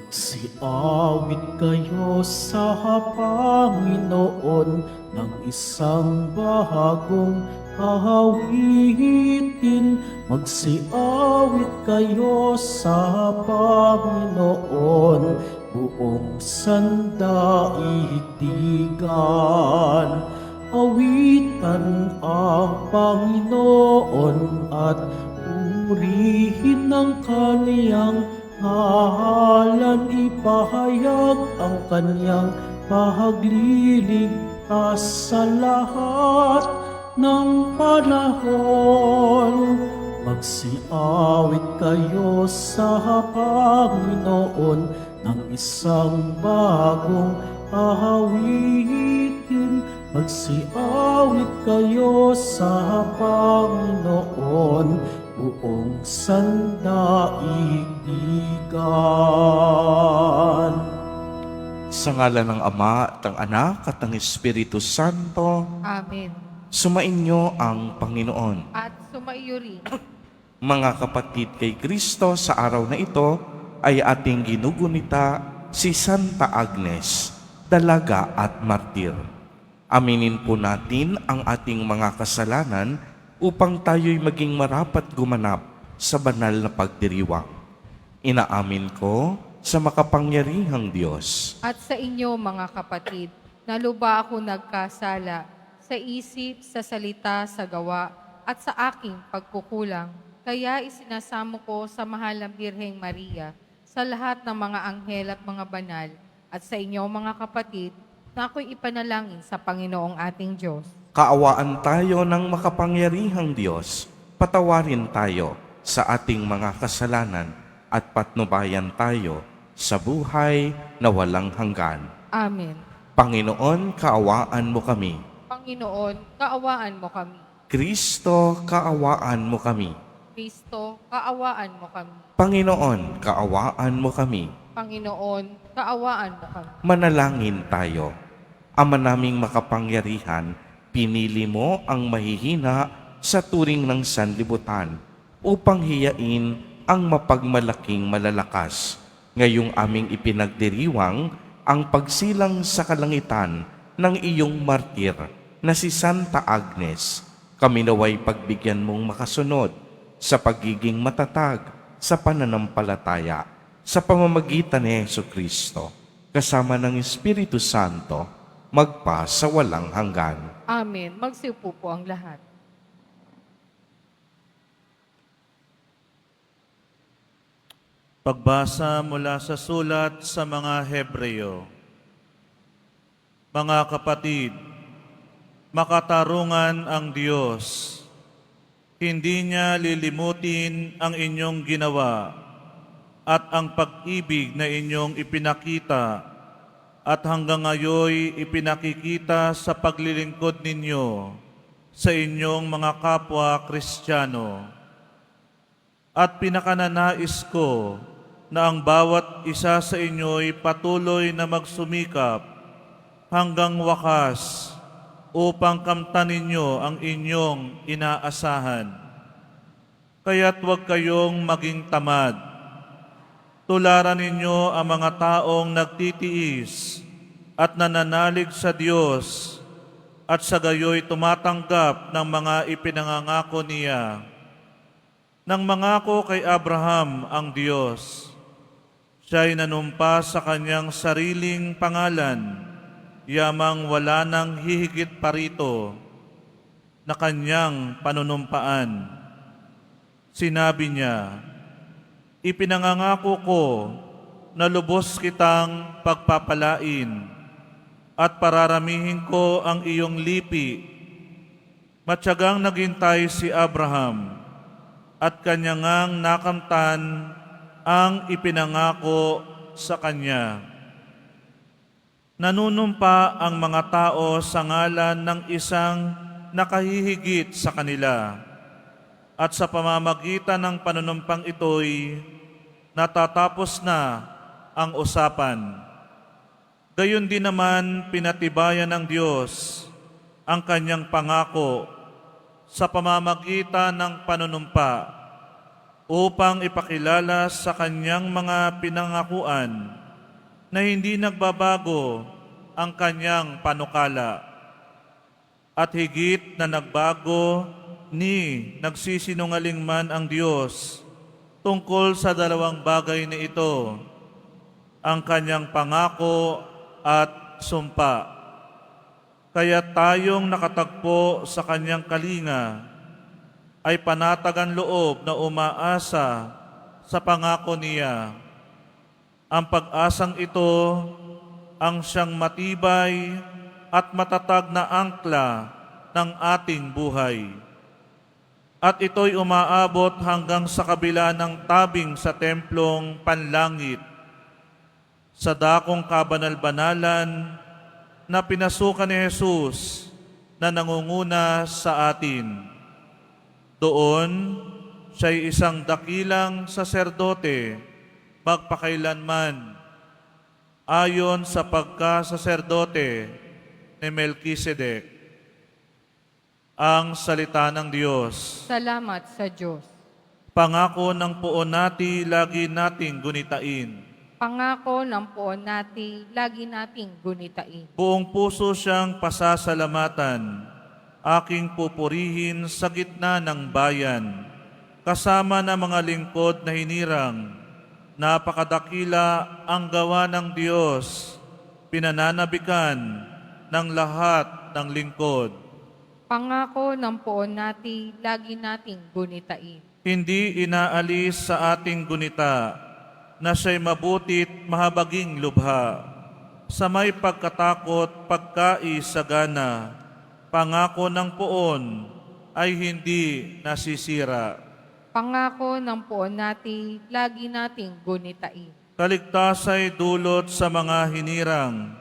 Magsiawit kayo sa Panginoon ng isang bahagong awitin. Magsiawit kayo sa Panginoon, buong sandaigdigan. Awitan ang Panginoon at purihin ang kaniyang ngalan, ipahayag ang kanyang pagliligtas sa lahat ng panahon. Magsiawit kayo sa Panginoon ng isang bagong awitin. Magsiawit kayo sa Panginoon, buong sandaigdigan. Sa ngalan ng Ama, at ng Anak, at ng Espiritu Santo, Amen. sumainyo ang Panginoon. At sumaiyo rin. Mga kapatid kay Kristo, sa araw na ito ay ating ginugunita si Santa Agnes, dalaga at martir. Aminin po natin ang ating mga kasalanan upang tayo'y maging marapat gumanap sa banal na pagdiriwang. Inaamin ko sa makapangyarihang Diyos At sa inyo, mga kapatid, na luba ako nagkasala sa isip, sa salita, sa gawa, at sa aking pagkukulang. Kaya isinasamo ko sa mahal na Birheng Maria, sa lahat ng mga anghel at mga banal, at sa inyo, mga kapatid, na ako'y ipanalangin sa Panginoong ating Diyos. Kaawaan tayo ng makapangyarihang Diyos, patawarin tayo sa ating mga kasalanan at patnubayan tayo sa buhay na walang hanggan. Amen. Panginoon, kaawaan mo kami. Panginoon, kaawaan mo kami. Kristo, kaawaan mo kami. Kristo, kaawaan mo kami. Panginoon, kaawaan mo kami. Panginoon, kaawaan mo kami. Manalangin tayo. Ama naming makapangyarihan, pinili mo ang mahihina sa turing ng sanlibutan upang hiyain ang mapagmalaking malalakas. Ngayong aming ipinagdiriwang ang pagsilang sa kalangitan ng iyong martir na si Santa Agnes. Kami naway pagbigyan mong makasunod sa pagiging matatag sa pananampalataya sa pamamagitan ni Jesucristo, kasama ng Espiritu Santo, magpa sa walang hanggan. Amen. Magsiupo po ang lahat. Pagbasa mula sa sulat sa mga Hebreo. Mga kapatid, makatarungan ang Diyos. Hindi niya lilimutin ang inyong ginawa at ang pag-ibig na inyong ipinakita at hanggang ngayon ipinakikita sa paglilingkod ninyo sa inyong mga kapwa Kristiyano. At pinakananais ko na ang bawat isa sa inyo'y patuloy na magsumikap hanggang wakas upang kamtan ninyo ang inyong inaasahan. Kaya't huwag kayong maging tamad. Tularan ninyo ang mga taong nagtitiis at nananalig sa Diyos at sa gayoy tumatanggap ng mga ipinangangako niya. Nang mangako kay Abraham ang Diyos, siya'y nanumpa sa kanyang sariling pangalan, yamang wala nang hihigit pa rito na kanyang panunumpaan. Sinabi niya, "Ipinangangako ko na lubos kitang pagpapalain at pararamihin ko ang iyong lipi." Matyagang naghintay si Abraham at kanya ngang nakamtan ang ipinangako sa kanya. Nanunumpa ang mga tao sa ngalan ng isang nakahihigit sa kanila, at sa pamamagitan ng panunumpang ito'y natatapos na ang usapan. Gayon din naman pinatibayan ng Diyos ang kanyang pangako sa pamamagitan ng panunumpa upang ipakilala sa kanyang mga pinangakuan na hindi nagbabago ang kanyang panukala at higit na nagbago ni nagsisinungaling man ang Diyos tungkol sa dalawang bagay na ito, ang kanyang pangako at sumpa. Kaya tayong nakatagpo sa kanyang kalinga ay panatagan loob na umaasa sa pangako niya. Ang pag-asang ito ang siyang matibay at matatag na angkla ng ating buhay. At ito'y umaabot hanggang sa kabila ng tabing sa templong panlangit, sa dakong kabanal-banalan na pinasukan ni Jesus na nangunguna sa atin. Doon, siya'y isang dakilang saserdote, magpakailanman, ayon sa pagkasaserdote ni Melkisedek. Ang salita ng Diyos. Salamat sa Diyos. Pangako ng poon nati, lagi nating gunitain. Pangako ng poon natin, lagi nating gunitain. Buong puso siyang pasasalamatan, aking pupurihin sa gitna ng bayan, kasama ng mga lingkod na hinirang. Napakadakila ang gawa ng Diyos, pinananabikan ng lahat ng lingkod. Pangako ng poon natin, lagi nating gunitain. Hindi inaalis sa ating gunita na siya'y mabutit mahabaging lubha, sa may pagkatakot pagkaisagana. Pangako ng poon ay hindi nasisira. Pangako ng poon natin, lagi nating gunitain. Kaligtasay dulot sa mga hinirang,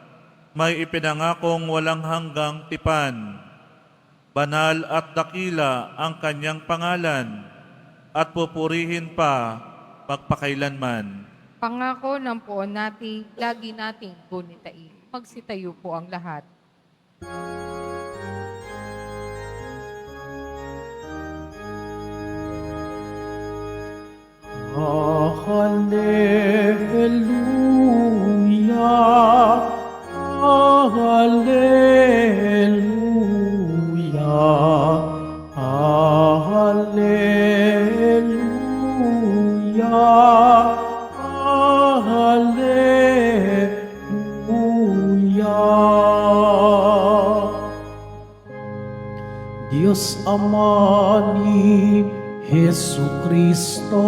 may ipinangakong walang hanggang tipan. Banal at dakila ang kanyang pangalan, at pupurihin pa magpakailanman. Pangako ng poon natin, lagi nating gunitain. Magsitayo po ang lahat. Hallelujah, Hallelujah, Hallelujah, Hallelujah. Diyos Ama ni Jesucristo,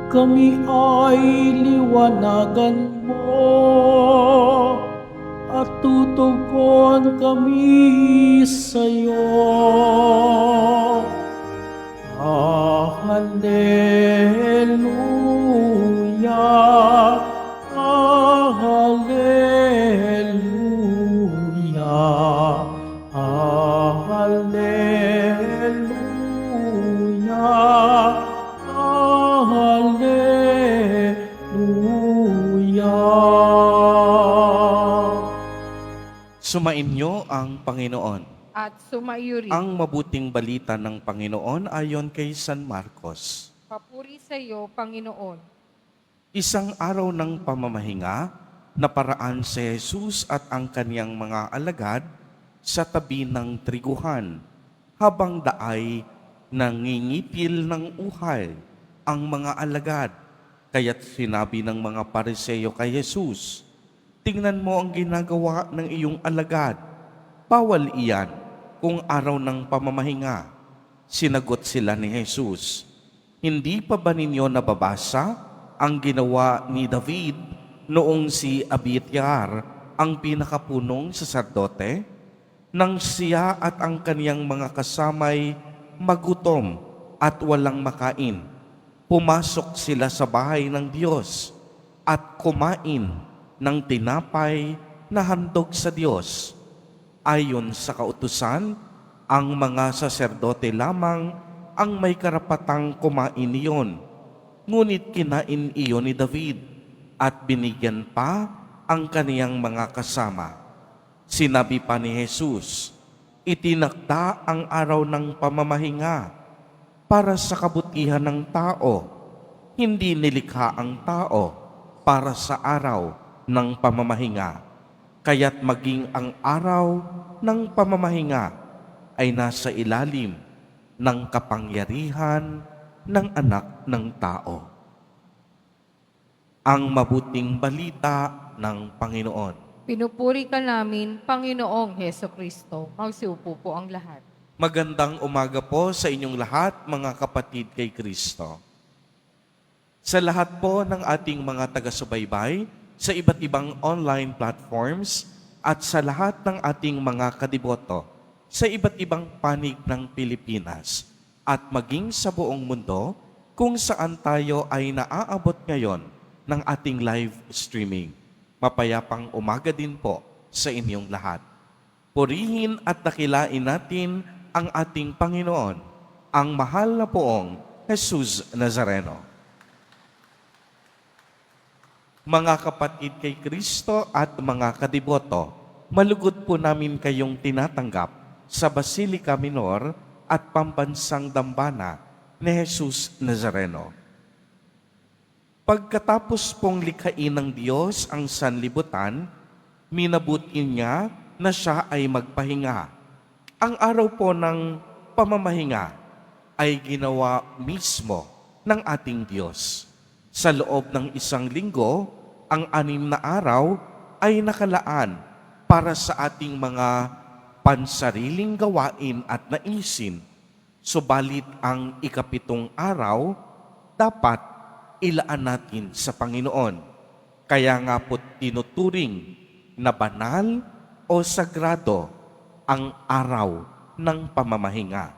kami ay liwanagan mo at tutugon kami sa iyo. Hallelujah, Hallelujah, Hallelujah, Hallelujah. Sumainyo ang Panginoon. At sumaiyo rin. Ang mabuting balita ng Panginoon ayon kay San Marcos. Papuri sa iyo, Panginoon. Isang araw ng pamamahinga, naparaan si Jesus at ang kaniyang mga alagad sa tabi ng triguhan, habang daay nangingipil ng uhay ang mga alagad. Kaya't sinabi ng mga Pariseo kay Jesus, "Tingnan mo ang ginagawa ng iyong alagad. Bawal iyan kung araw ng pamamahinga." Sinagot sila ni Jesus, "Hindi pa ba ninyo nababasa ang ginawa ni David noong si Abiathar ang pinakapunong saserdote? Nang siya at ang kaniyang mga kasamay magutom at walang makain, pumasok sila sa bahay ng Diyos at kumain ng tinapay na handog sa Diyos. Ayon sa kautusan, ang mga saserdote lamang ang may karapatang kumain iyon. Ngunit kinain iyon ni David at binigyan pa ang kaniyang mga kasama." Sinabi pa ni Jesus, "Itinakda ang araw ng pamamahinga para sa kabutihan ng tao. Hindi nilikha ang tao para sa araw ng pamamahinga. Kaya't maging ang araw ng pamamahinga ay nasa ilalim ng kapangyarihan ng anak ng tao. Ang mabuting balita ng Panginoon. Pinupuri ka namin, Panginoong Heso Kristo. Magsiupo po ang lahat. Magandang umaga po sa inyong lahat, mga kapatid kay Kristo. Sa lahat po ng ating mga taga-subaybay, sa iba't ibang online platforms, at sa lahat ng ating mga kadiboto, sa iba't ibang panig ng Pilipinas, at maging sa buong mundo, kung saan tayo ay naaabot ngayon ng ating live streaming. Mapayapang umaga din po sa inyong lahat. Purihin at dakilain natin ang ating Panginoon, ang mahal na poong Jesus Nazareno. Mga kapatid kay Kristo at mga kadiboto, malugod po namin kayong tinatanggap sa Basilica Minor at Pambansang Dambana ni Jesus Nazareno. Pagkatapos pong likhain ng Diyos ang sanlibutan, minabuti niya na siya ay magpahinga. Ang araw po ng pamamahinga ay ginawa mismo ng ating Diyos. Sa loob ng isang linggo, ang 6 na araw ay nakalaan para sa ating mga pansariling gawain at naisin. Subalit ang 7 araw, dapat ilaan natin sa Panginoon. Kaya nga po tinuturing na banal o sagrado ang araw ng pamamahinga.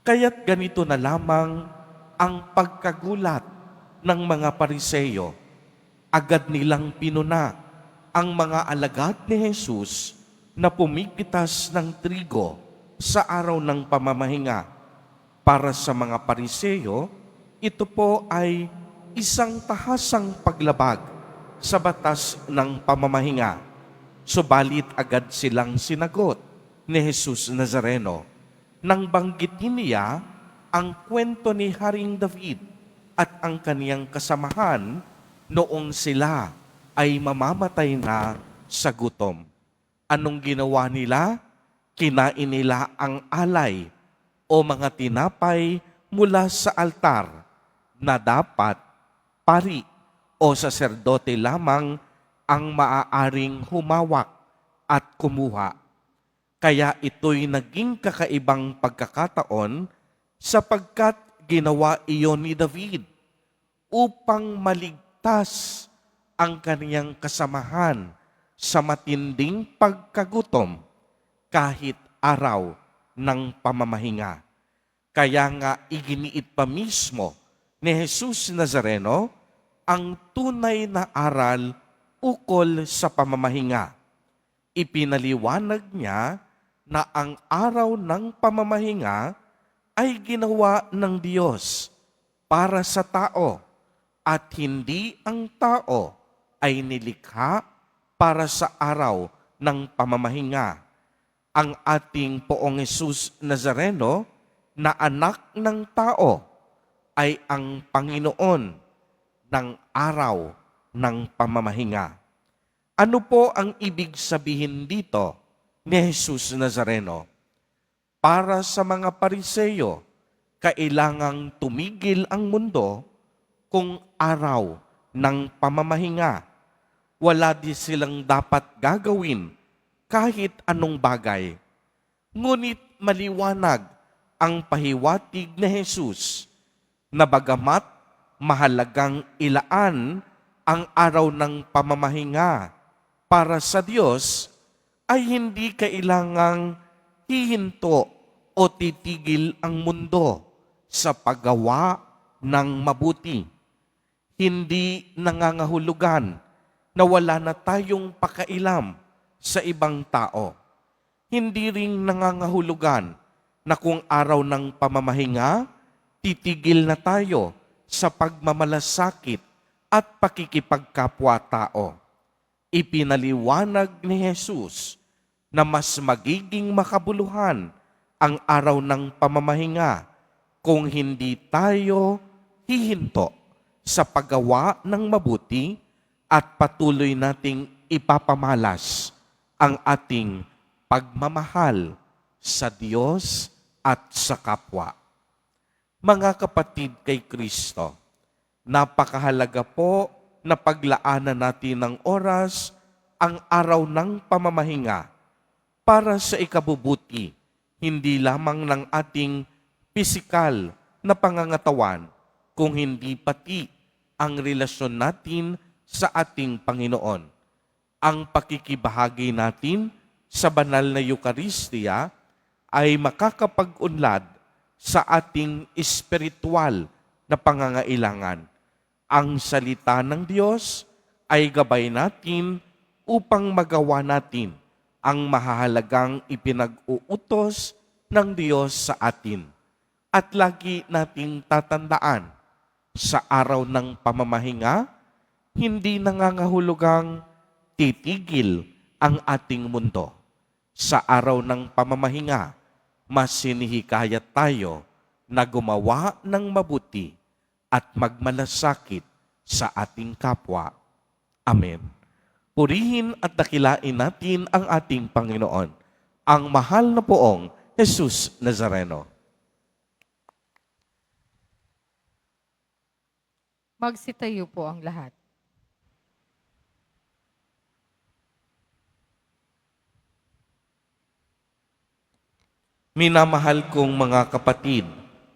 Kaya't ganito na lamang ang pagkagulat ng mga Pariseyo. Agad nilang pinuna ang mga alagad ni Jesus na pumipitas ng trigo sa araw ng pamamahinga. Para sa mga Pariseyo, ito po ay isang tahasang paglabag sa batas ng pamamahinga. Subalit agad silang sinagot ni Jesus Nazareno nang banggitin niya ang kwento ni Haring David at ang kaniyang kasamahan noong sila ay mamamatay na sa gutom. Anong ginawa nila? Kinain nila ang alay o mga tinapay mula sa altar na dapat pari o saserdote lamang ang maaaring humawak at kumuha. Kaya ito'y naging kakaibang pagkakataon sapagkat ginawa iyon ni David upang maligtas ang kaniyang kasamahan sa matinding pagkagutom kahit araw ng pamamahinga. Kaya nga iginiit pa mismo ni Jesus Nazareno ang tunay na aral ukol sa pamamahinga. Ipinaliwanag niya na ang araw ng pamamahinga ay ginawa ng Diyos para sa tao at hindi ang tao ay nilikha para sa araw ng pamamahinga. Ang ating Poong Jesus Nazareno na anak ng tao ay ang Panginoon ng araw ng pamamahinga. Ano po ang ibig sabihin dito ni Jesus Nazareno? Para sa mga Pariseyo, kailangang tumigil ang mundo kung araw ng pamamahinga. Wala di silang dapat gagawin kahit anong bagay. Ngunit maliwanag ang pahiwatig ni Jesus na bagamat mahalagang ilaan ang araw ng pamamahinga para sa Diyos, ay hindi kailangang hihinto o titigil ang mundo sa paggawa ng mabuti. Hindi nangangahulugan na wala na tayong pakailam sa ibang tao. Hindi ring nangangahulugan na kung araw ng pamamahinga, titigil na tayo sa pagmamalasakit at pakikipagkapwa-tao. Ipinaliwanag ni Jesus na mas magiging makabuluhan ang araw ng pamamahinga kung hindi tayo hihinto sa paggawa ng mabuti at patuloy nating ipapamalas ang ating pagmamahal sa Diyos at sa kapwa. Mga kapatid kay Kristo, napakahalaga po na paglaanan natin ng oras ang araw ng pamamahinga para sa ikabubuti, hindi lamang ng ating pisikal na pangangatawan, kung hindi pati ang relasyon natin sa ating Panginoon. Ang pakikibahagi natin sa banal na Eucharistia ay makakapag-unlad sa ating espiritual na pangangailangan. Ang salita ng Diyos ay gabay natin upang magawa natin ang mahahalagang ipinag-uutos ng Diyos sa atin. At lagi nating tatandaan, sa araw ng pamamahinga, hindi nangangahulugang titigil ang ating mundo. Sa araw ng pamamahinga, mas sinihikayat tayo na gumawa ng mabuti at magmalasakit sa ating kapwa. Amen. Purihin at dakilain natin ang ating Panginoon, ang mahal na poong Jesus Nazareno. Magsitayo po ang lahat. Minamahal kong mga kapatid,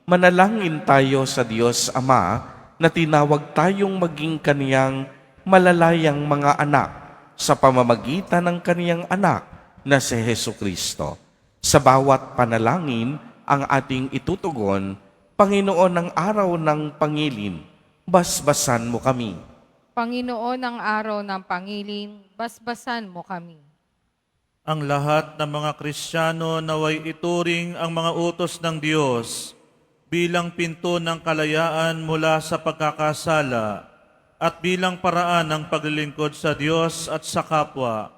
manalangin tayo sa Diyos Ama na tinawag tayong maging kaniyang malalayang mga anak sa pamamagitan ng kaniyang anak na si Jesucristo. Sa bawat panalangin ang ating itutugon, Panginoon, ng araw ng pangilin, basbasan mo kami. Panginoon, ang araw ng pangilin, basbasan mo kami. Ang lahat ng mga Kristiyano naway ituring ang mga utos ng Diyos bilang pinto ng kalayaan mula sa pagkakasala at bilang paraan ng paglilingkod sa Diyos at sa kapwa.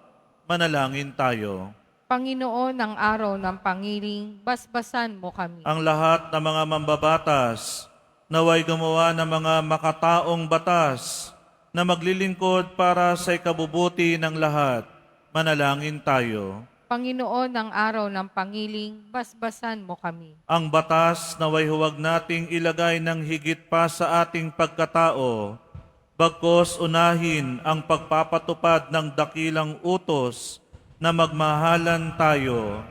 Manalangin tayo. Panginoon, ang araw ng pangiling, basbasan mo kami. Ang lahat ng mga mambabatas naway gumawa ng mga makataong batas na maglilingkod para sa ikabubuti ng lahat. Manalangin tayo. Panginoon, ang araw ng pangiling, basbasan mo kami. Ang batas naway huwag nating ilagay ng higit pa sa ating pagkatao, bagkus unahin ang pagpapatupad ng dakilang utos na magmahalan tayo.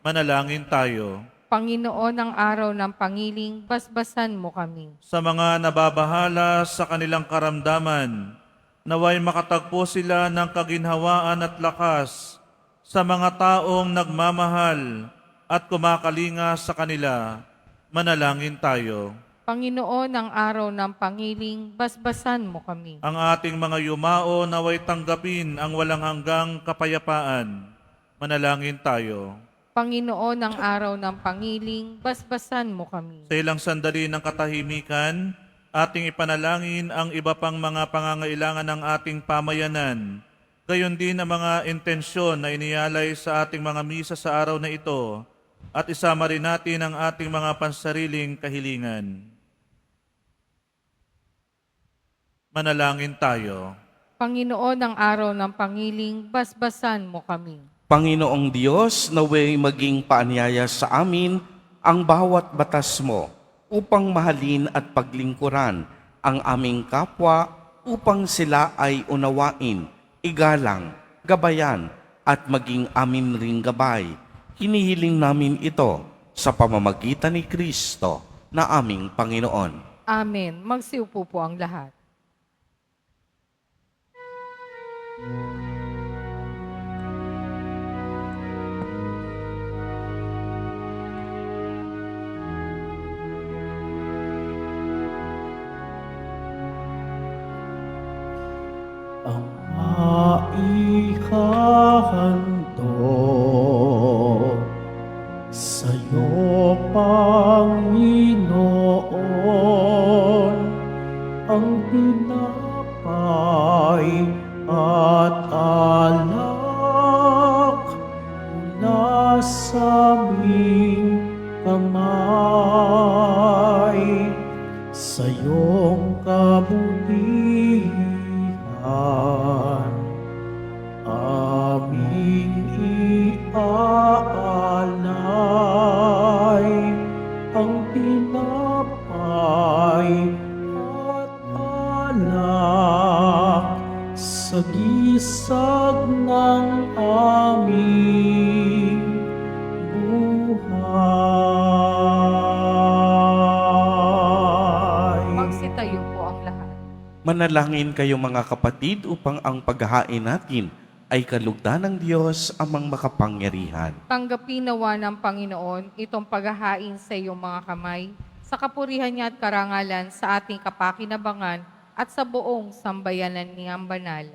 Manalangin tayo. Panginoon, ang araw ng pangiling, basbasan mo kami. Sa mga nababahala sa kanilang karamdaman, naway makatagpo sila ng kaginhawaan at lakas sa mga taong nagmamahal at kumakalinga sa kanila. Manalangin tayo. Panginoon, ang araw ng pangiling, basbasan mo kami. Ang ating mga yumao naway tanggapin ang walang hanggang kapayapaan. Manalangin tayo. Panginoon, ang araw ng pangiling, basbasan mo kami. Sa ilang sandali ng katahimikan, ating ipanalangin ang iba pang mga pangangailangan ng ating pamayanan. Gayon din ang mga intensyon na inialay sa ating mga misa sa araw na ito at isama rin natin ang ating mga pansariling kahilingan. Manalangin tayo. Panginoon, ang araw ng pangiling, basbasan mo kami. Panginoong Diyos, naway maging paanyaya sa amin ang bawat batas mo upang mahalin at paglingkuran ang aming kapwa upang sila ay unawain, igalang, gabayan at maging amin ring gabay. Hinihiling namin ito sa pamamagitan ni Kristo na aming Panginoon. Amen. Magsiupo po ang lahat. Ang maihahandog sa'yo, Panginoon, ang tinapay at alak mula sa aming kamay. sa iyong kabutihan, aming iaalay ang tinapay at alak sa gisag ng aming buhay. Magsitayo po ang lahat. Manalangin kayo mga kapatid upang ang paghahain natin ay kalugdan ng Diyos amang makapangyarihan. Tanggapin nawa ng Panginoon itong paghahain sa iyong mga kamay, sa kapurihan niya at karangalan sa ating kapakinabangan at sa buong sambayanan niyang banal.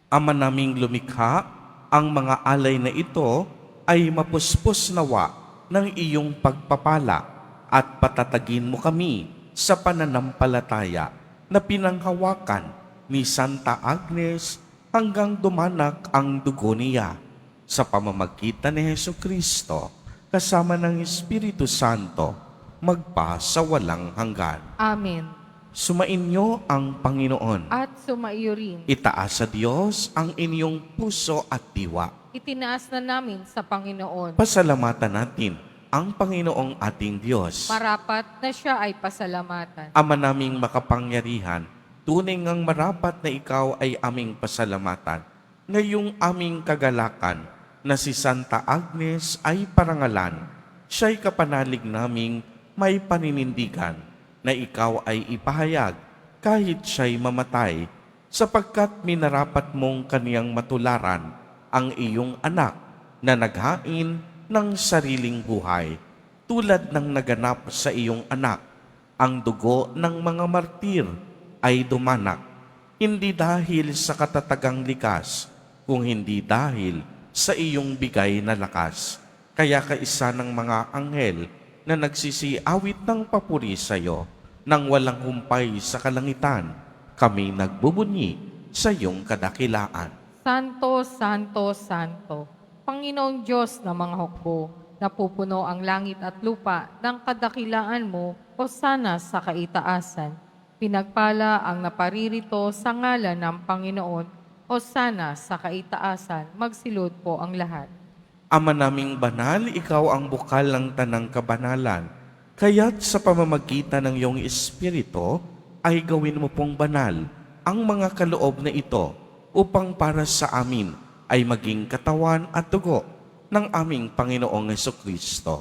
Ama naming lumikha, ang mga alay na ito ay mapuspos nawa ng iyong pagpapala at patatagin mo kami sa pananampalataya na pinanghawakan ni Santa Agnes hanggang dumanak ang dugo niya sa pamamagitan ni Hesukristo kasama ng Espiritu Santo magpa sa walang hanggan. Amen. Sumainyo ang Panginoon. At sumaiyo rin. Itaas sa Diyos ang inyong puso at diwa. Itinaas na namin sa Panginoon. Pasalamatan natin ang Panginoong ating Diyos. Marapat na siya ay pasalamatan. Ama naming makapangyarihan, tunay ngang marapat na ikaw ay aming pasalamatan. Ngayong aming kagalakan na si Santa Agnes ay parangalan, siya'y kapanalig naming may paninindigan na ikaw ay ipahayag kahit siya'y mamatay, sapagkat minarapat mong kaniyang matularan ang iyong anak na naghain ng sariling buhay, tulad ng naganap sa iyong anak. Ang dugo ng mga martir ay dumanak, hindi dahil sa katatagang likas, kung hindi dahil sa iyong bigay na lakas. Kaya kaisa ng mga anghel na nagsisiawit ng papuri sa iyo, nang walang humpay sa kalangitan, kami nagbubunyi sa iyong kadakilaan. Santo, Santo, Santo, Panginoong Diyos ng mga hukbo, napupuno ang langit at lupa ng kadakilaan mo, hosana sa kaitaasan. Pinagpala ang naparirito sa ngalan ng Panginoon, hosana sa kaitaasan. Magsilod po ang lahat. Ama naming banal, ikaw ang bukal ng tanang kabanalan. Kaya't sa pamamagitan ng iyong Espiritu, ay gawin mo pong banal ang mga kaloob na ito upang para sa amin ay maging katawan at dugo ng aming Panginoong Hesukristo.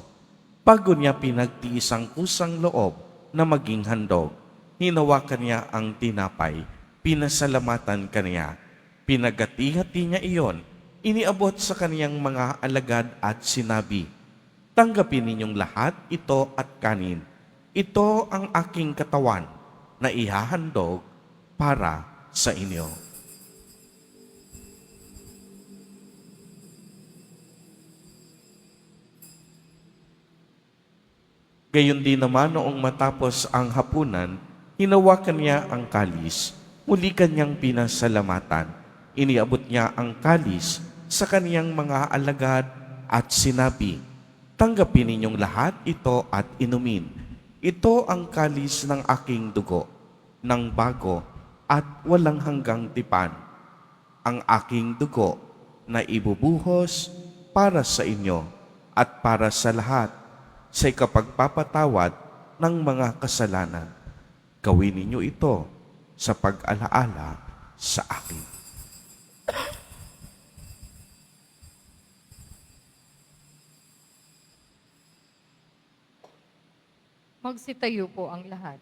Bago niya pinagtiis ang kusang loob na maging handog, hinawakan niya ang tinapay, pinasalamatan kaniya, pinagati-hati niya iyon, iniabot sa kaniyang mga alagad at sinabi, "Tanggapin ninyong lahat ito at kanin. Ito ang aking katawan na ihahandog para sa inyo." Gayon din naman noong matapos ang hapunan, hinawakan niya ang kalis, muli kanyang pinasalamatan. Iniabot niya ang kalis sa kaniyang mga alagad at sinabi, "Tanggapin ninyong lahat ito at inumin. Ito ang kalis ng aking dugo, ng bago at walang hanggang tipan. Ang aking dugo na ibubuhos para sa inyo at para sa lahat sa ikapagpapatawad ng mga kasalanan. Gawin ninyo ito sa pag-alaala sa akin." Magsitayo po ang lahat.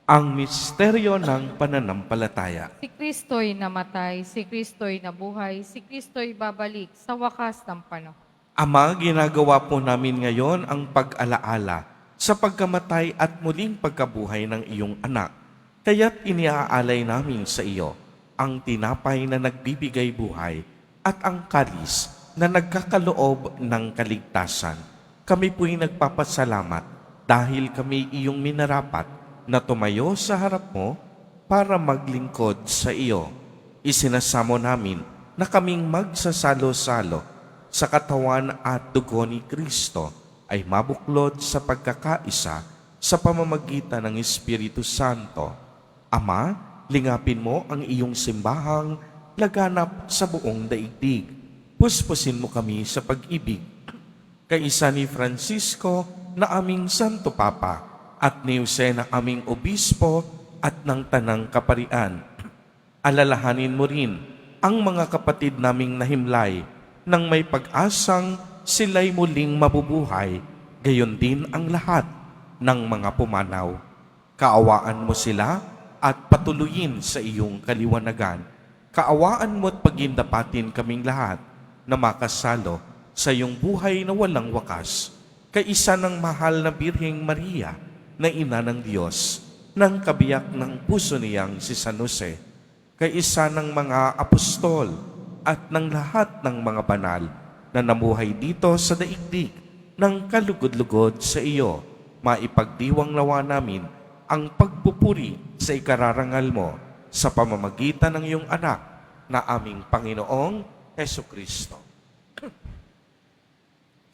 Ang misteryo ng pananampalataya. Si Kristo'y namatay, si Kristo'y nabuhay, si Kristo'y babalik sa wakas ng panahon. Ama, ginagawa po namin ngayon ang pag-alaala sa pagkamatay at muling pagkabuhay ng iyong anak. Kaya't iniaalay namin sa iyo ang tinapay na nagbibigay buhay at ang kalis na nagkakaloob ng kaligtasan. Kami po'y nagpapasalamat dahil kami iyong minarapat na tumayo sa harap mo para maglingkod sa iyo. Isinasamo namin na kaming magsasalo-salo sa katawan at dugo ni Kristo ay mabuklod sa pagkakaisa sa pamamagitan ng Espiritu Santo. Ama, lingapin mo ang iyong simbahang laganap sa buong daigdig. Puspusin mo kami sa pag-ibig. Kaisa ni Francisco na aming Santo Papa at ni Jose na aming Obispo at ng Tanang Kaparian. Alalahanin mo rin ang mga kapatid naming nahimlay nang may pag-asang sila'y muling mabubuhay, gayon din ang lahat ng mga pumanaw. Kaawaan mo sila at patuloyin sa iyong kaliwanagan. Kaawaan mo at pagindapatin kaming lahat na makasalo sa iyong buhay na walang wakas. Kaisa ng mahal na Birheng Maria na ina ng Diyos, ng kabiyak ng puso niyang si San Jose, kaisa ng mga apostol at ng lahat ng mga banal na namuhay dito sa daigdig ng kalugod-lugod sa iyo, maipagdiwang nawa namin ang pagpupuri sa ikararangal mo sa pamamagitan ng iyong anak na aming Panginoong Hesukristo.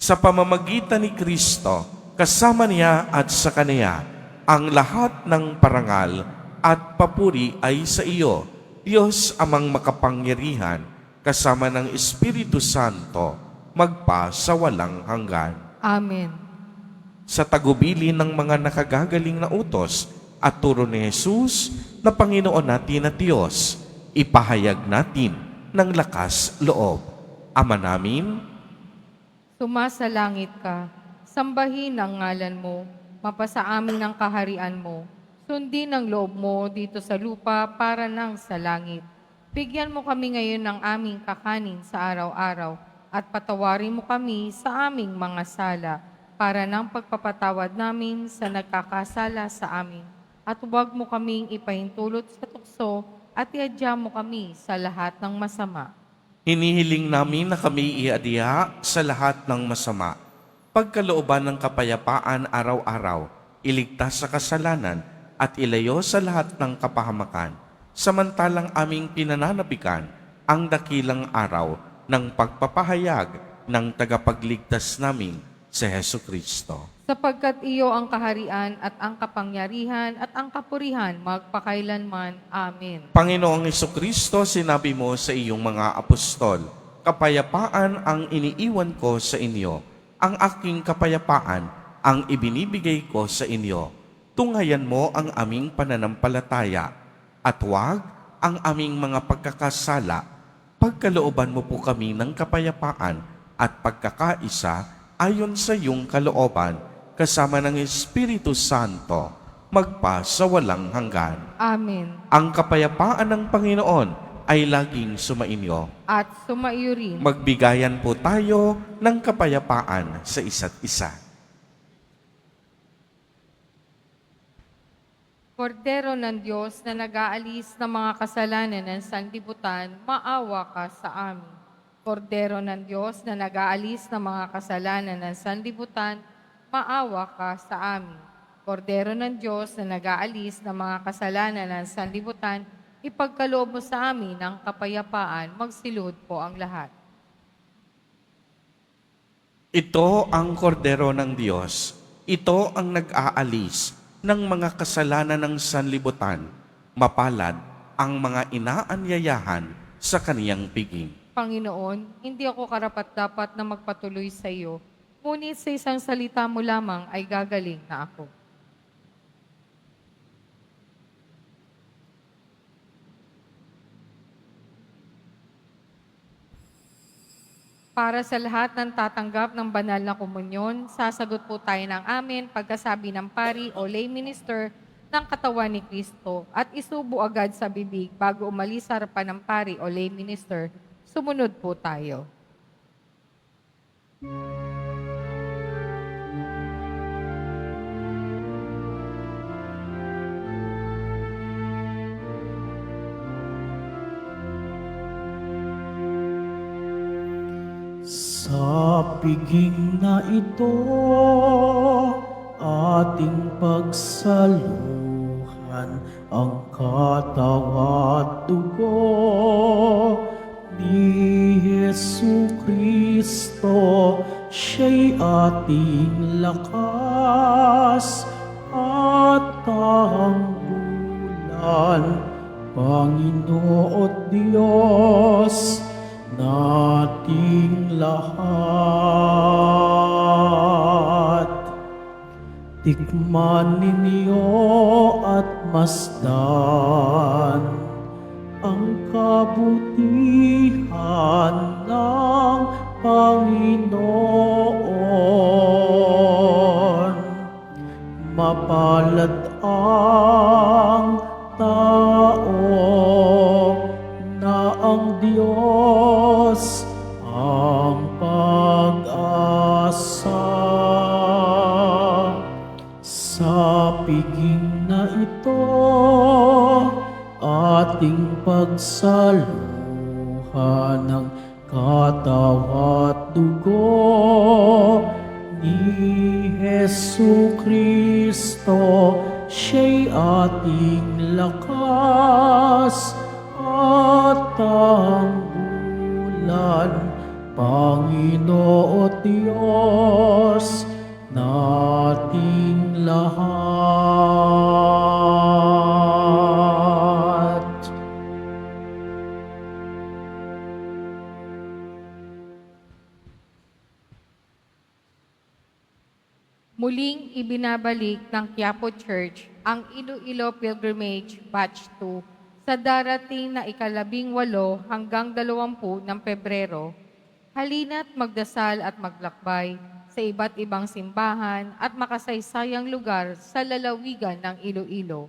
Sa pamamagitan ni Kristo, kasama niya at sa Kaniya, ang lahat ng parangal at papuri ay sa iyo, Diyos amang makapangyarihan, kasama ng Espiritu Santo, magpa sa walang hanggan. Amen. Sa tagubili ng mga nakagagaling na utos at turo ni Jesus na Panginoon natin at Diyos, ipahayag natin ng lakas loob. Ama namin, Sumasalangit ka, sambahin ang ngalan mo, mapasa amin ang kaharian mo, sundin ang loob mo dito sa lupa para nang sa langit. Bigyan mo kami ngayon ng aming kakanin sa araw-araw at patawarin mo kami sa aming mga sala para nang pagpapatawad namin sa nagkakasala sa amin. At huwag mo kaming ipahintulot sa tukso at iadya mo kami sa lahat ng masama. hinihiling namin na kami iadya sa lahat ng masama. Pagkalooban ng kapayapaan araw-araw, iligtas sa kasalanan at ilayo sa lahat ng kapahamakan. Samantalang aming pinananabikan ang dakilang araw ng pagpapahayag ng tagapagligtas namin si Hesukristo. Sapagkat iyo ang kaharian at ang kapangyarihan at ang kapurihan magpakailanman. Amen. Panginoong Hesukristo, sinabi mo sa iyong mga apostol, kapayapaan ang iniiwan ko sa inyo, ang aking kapayapaan ang ibinibigay ko sa inyo. Tunghayan mo ang aming pananampalataya at huwag ang aming mga pagkakasala. Pagkalooban mo po kami ng kapayapaan at pagkakaisa ayon sa iyong kalooban, kasama ng Espiritu Santo, magpa sa walang hanggan. Amen. Ang kapayapaan ng Panginoon ay laging sumainyo. At sumaiyo rin. Magbigayan po tayo ng kapayapaan sa isa't isa. Kordero ng Diyos na nag-aalis ng mga kasalanan ng sanlibutan, maawa ka sa amin. Kordero ng Diyos na nag-aalis ng mga kasalanan ng sanlibutan, maawa ka sa amin. Kordero ng Diyos na nag-aalis ng mga kasalanan ng sanlibutan, ipagkaloob mo sa amin ang kapayapaan, magsilud po ang lahat. Ito ang kordero ng Diyos. Ito ang nag-aalis ng mga kasalanan ng sanlibutan. Mapalad ang mga inaanyayahan sa kaniyang piging. Panginoon, hindi ako karapat-dapat na magpatuloy sa iyo, ngunit sa isang salita mo lamang ay gagaling na ako. Para sa lahat ng tatanggap ng banal na komunyon, sasagot po tayo ng amen pagkasabi ng pari o lay minister ng katawan ni Kristo at isubo agad sa bibig bago umalis sa harapan ng pari o lay minister. Sumunod po tayo. Sa piging na ito, ating pagsaluhan ang katawan at dugo ni Jesucristo. Siya'y ating lakas at ang bulan, Panginoon Diyos nating lahat. Tikman ninyo at masdan ang kabutihan ng Panginoon. Mapalad ang tao na ang Diyos ang pag-asa. Sa piging na ito, ating pagsaluhan ng katawan at dugo ni Hesu Kristo. Siya'y ating lakas at ang bulan, Panginoon Diyos nating lahat. Muling ibinabalik ng Quiapo Church ang Iloilo Pilgrimage Batch 2 sa darating na ika-18 hanggang 20 ng Pebrero. Halina't magdasal at maglakbay sa iba't ibang simbahan at makasaysayang lugar sa lalawigan ng Iloilo.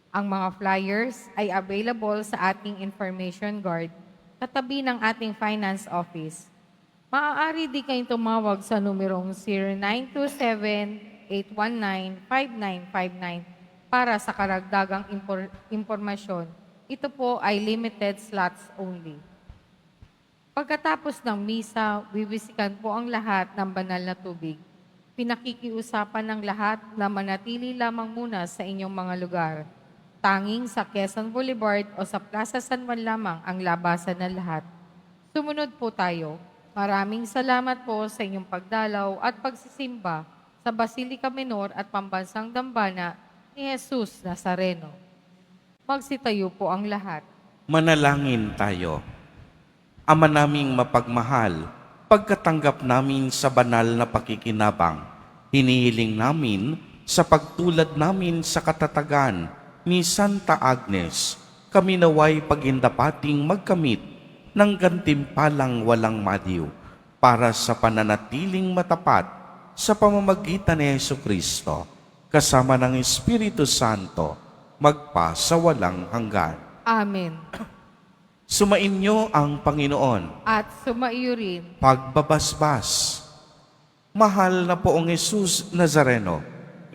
Ang mga flyers ay available sa ating information guard katabi ng ating finance office. Maaari di kayong tumawag sa numerong 0927-819-5959 para sa karagdagang impormasyon. Ito po ay limited slots only. Pagkatapos ng misa, wiwisikan po ang lahat ng banal na tubig. Pinakikiusapan ng lahat na manatili lamang muna sa inyong mga lugar. Tanging sa Quezon Boulevard o sa Plaza San Juan lamang ang labasan ng lahat. Sumunod po tayo. Maraming salamat po sa inyong pagdalaw at pagsisimba sa Basilica Menor at Pambansang Dambana ni Jesus Nazareno. Magsitayo po ang lahat. Manalangin tayo. Ama naming mapagmahal, pagkatanggap namin sa banal na pakikinabang, hinihiling namin sa pagtulad namin sa katatagan ni Santa Agnes, kami naway pagindapating magkamit ng gantimpalang walang maliw para sa pananatiling matapat sa pamamagitan ni Jesucristo, kasama ng Espiritu Santo, magpa sa walang hanggan. Amen. Sumainyo ang Panginoon. At sumaiyo rin. Pagbabasbas. Mahal na poong Jesus Nazareno,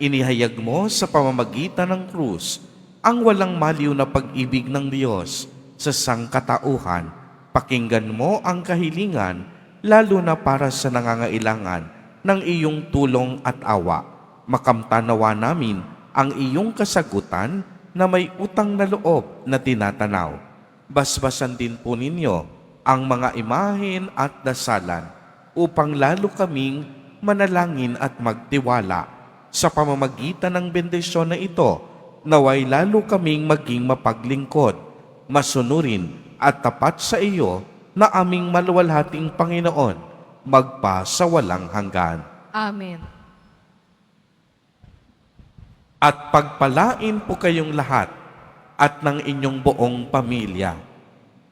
inihayag mo sa pamamagitan ng krus ang walang maliw na pag-ibig ng Diyos sa sangkatauhan. Pakinggan mo ang kahilingan, lalo na para sa nangangailangan ng iyong tulong at awa. Makamtanawa namin ang iyong kasagutan na may utang na loob na tinatanaw. Basbasan din po ninyo ang mga imahen at dasalan upang lalo kaming manalangin at magtiwala. Sa pamamagitan ng bendisyon na ito, naway lalo kaming maging mapaglingkod, masunurin at tapat sa iyo na aming maluwalhating Panginoon, magpa sa walang hanggan. Amen. At pagpalain po kayong lahat at ng inyong buong pamilya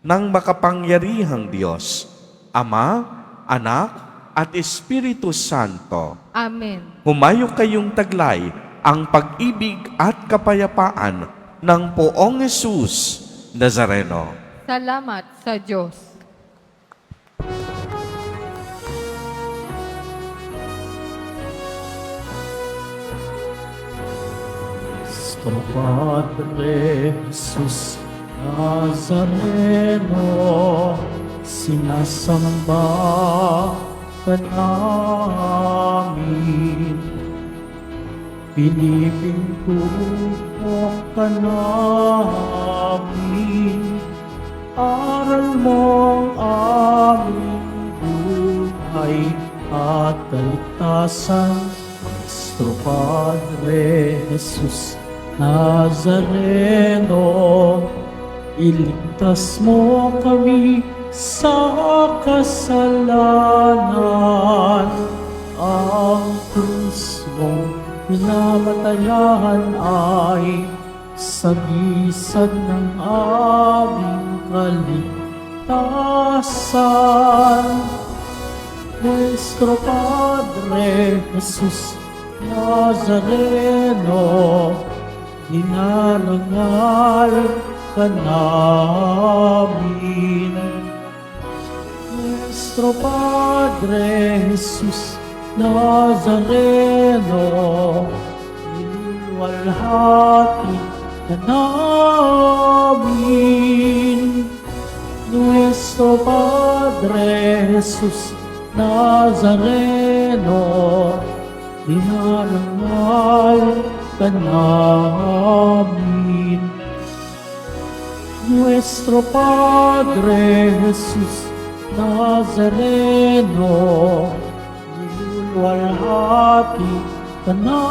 ng makapangyarihang Diyos, Ama, Anak, at Espiritu Santo. Amen. Humayo kayong taglay ang pag-ibig at kapayapaan ng poong Jesus Nazareno. Salamat sa Diyos. Cristo Padre Jesus Nazareno, sinasamba ka namin. Pinipintuho ka namin. Aral mo ang aming buhay at kaligtasan. Nuestro Padre Jesus Nazareno, iligtas mo kami sa kasalanan. Ang krus mong pinamatayan ay sagisag ng aming kaligtasan. Nuestro Padre Jesus Nazareno, dinarangal ka namin. Nuestro Padre Jesus Nazareno, niluwalhati ka namin. Nuestro Padre Jesus Nazareno, dinarangal ka namin. Nuestro Padre Jesus Nazareno, niluluwalhati ka namin.